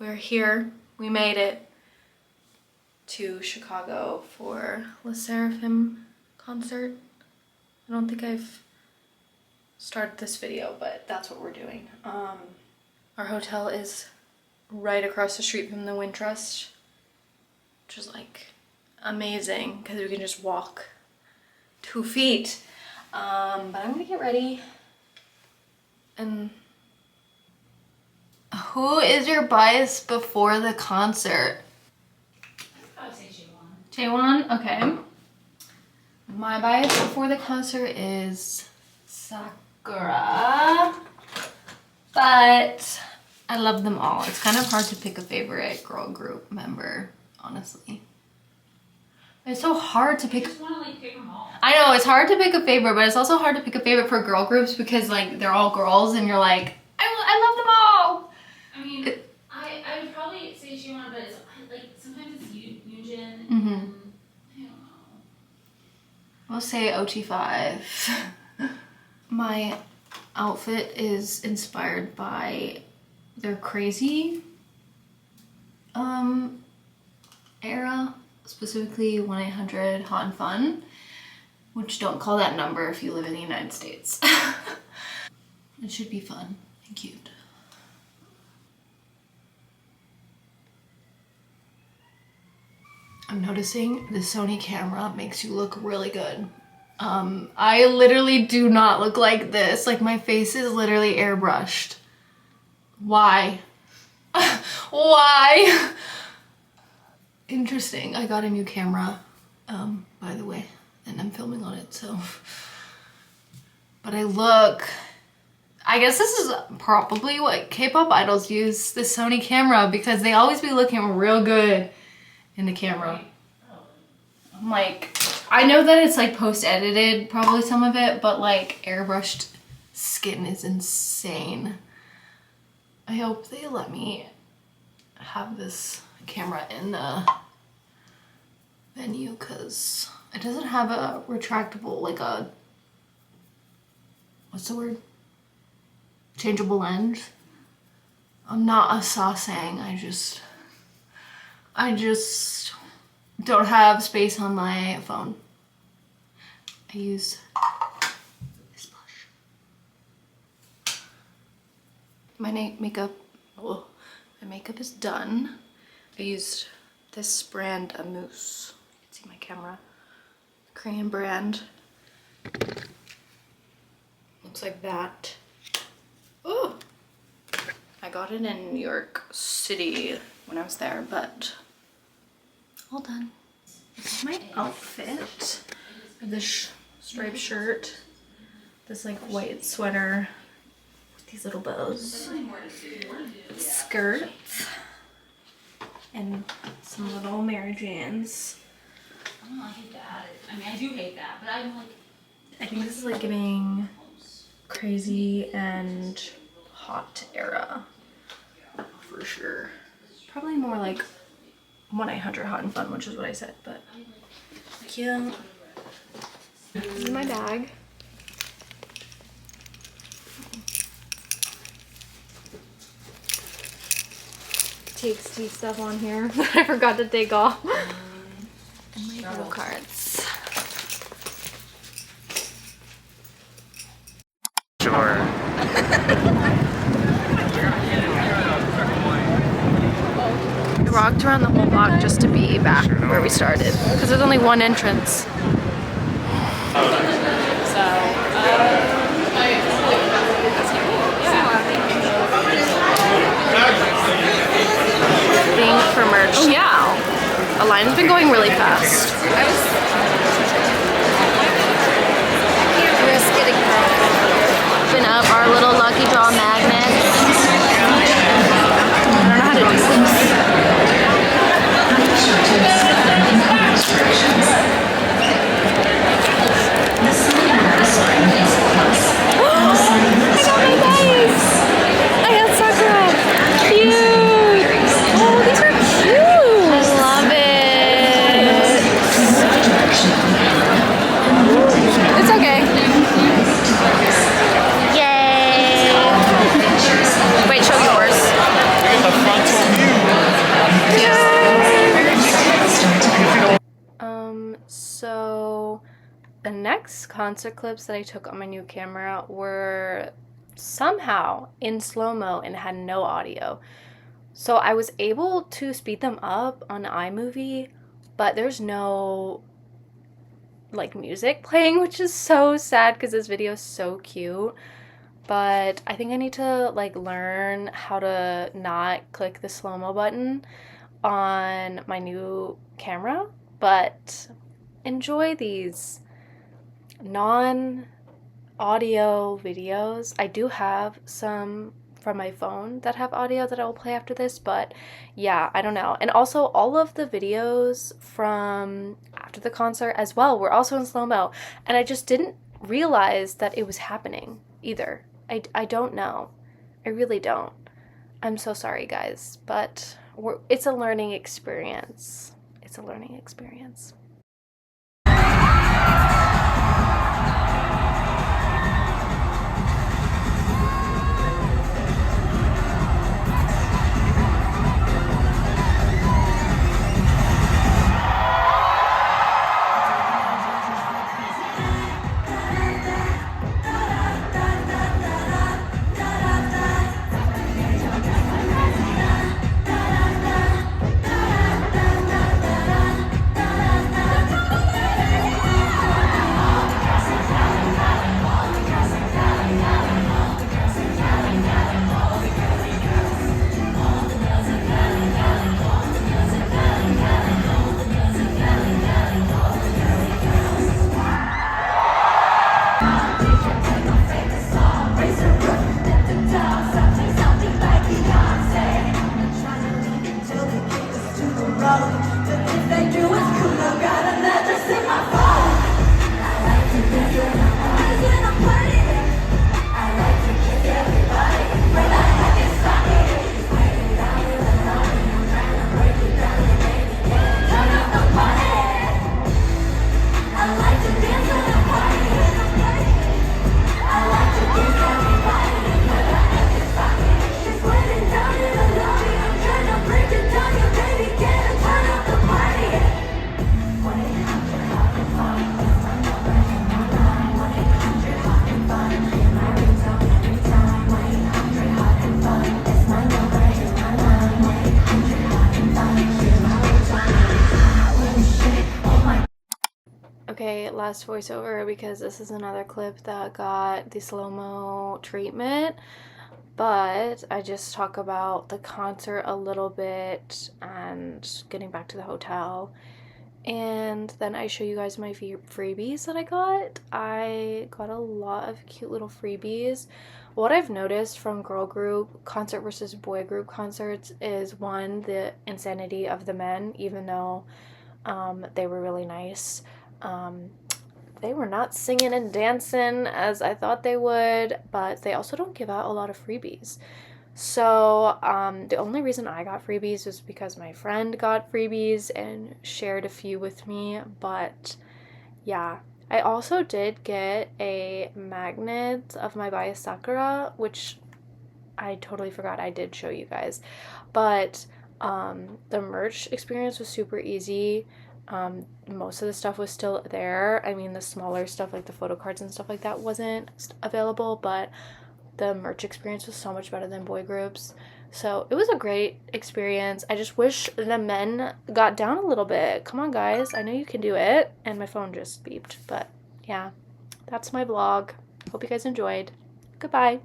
we're here. We made it to Chicago for the Seraphim concert. I don't think I've started this video, but that's what we're doing. Our hotel is right across the street from the Wind Trust, which is like amazing because we can just walk 2 feet. But I'm gonna get ready. And who is your bias before the concert? I would say J1. J1? Okay. My bias before the concert is Sakura. But I love them all. It's kind of hard to pick a favorite girl group member, honestly. It's so hard to pick. You just want to like pick them all. I know, it's hard to pick a favorite, but it's also hard to pick a favorite for girl groups because like they're all girls and you're like, I love them all. I mean, I would probably say J1, but it's like sometimes it's Yunjin. Mm-hmm. And I don't know. We'll say OT5. My outfit is inspired by their crazy era, specifically 1-800 Hot and Fun, which don't call that number if you live in the United States. It should be fun and cute. I'm noticing the Sony camera makes you look really good. I literally do not look like this. Like my face is literally airbrushed. Why? Why? Interesting. I got a new camera, by the way, and I'm filming on it, so. But I guess this is probably what K-pop idols use, the Sony camera, because they always be looking real good in the camera. I'm like, I know that it's like post-edited, probably some of it, but like airbrushed skin is insane. I hope they let me have this camera in the venue because it doesn't have a retractable, like a, what's the word? Changeable lens. I'm not a sasaeng, I just don't have space on my phone. I use this blush. My makeup is done. I used this brand, a mousse. You can see my camera. Korean brand. Looks like that. Oh, I got it in New York City when I was there, but all done. This is my outfit. This striped shirt, this like white sweater with these little bows, skirt, and some little Mary Janes. I don't know, I hate that. I mean, I do hate that, but I'm like. I think this is like giving crazy and hot era for sure. Probably more like 1-800 Hot and Fun, which is what I said, but cute. This is my bag. TXT stuff on here that I forgot to take off. And my little cards. Sure. We walked around the whole block just to be back where we started because there's only one entrance. Being for merch. Oh yeah. A line has been going really fast. Risk getting open up our little lucky draw magnets. I don't know how to do this. I got Sakura. Cute. Oh, these are cute. I love it. It's okay. Yay. next concert clips that I took on my new camera were somehow in slow-mo and had no audio. So I was able to speed them up on iMovie, but there's no like music playing, which is so sad because this video is so cute. But I think I need to like learn how to not click the slow-mo button on my new camera, but enjoy these non-audio videos. I do have some from my phone that have audio that I will play after this, but yeah, I don't know. And also all of the videos from after the concert as well were also in slow-mo, and I just didn't realize that it was happening either. I don't know. I really don't. I'm so sorry, guys, but it's a learning experience. It's a learning experience. Okay, last voiceover because this is another clip that got the slow-mo treatment, but I just talk about the concert a little bit and getting back to the hotel, and then I show you guys my freebies that I got. I got a lot of cute little freebies. What I've noticed from girl group concert versus boy group concerts is, one, the insanity of the men, even though they were really nice. They were not singing and dancing as I thought they would, but they also don't give out a lot of freebies. So the only reason I got freebies was because my friend got freebies and shared a few with me. But yeah, I also did get a magnet of my bias Sakura, which I totally forgot I did show you guys. But the merch experience was super easy. Most of the stuff was still there. I mean, the smaller stuff like the photo cards and stuff like that wasn't available, but the merch experience was so much better than boy groups. So it was a great experience. I just wish the men got down a little bit. Come on, guys. I know you can do it. And my phone just beeped. But yeah, that's my vlog. Hope you guys enjoyed. Goodbye.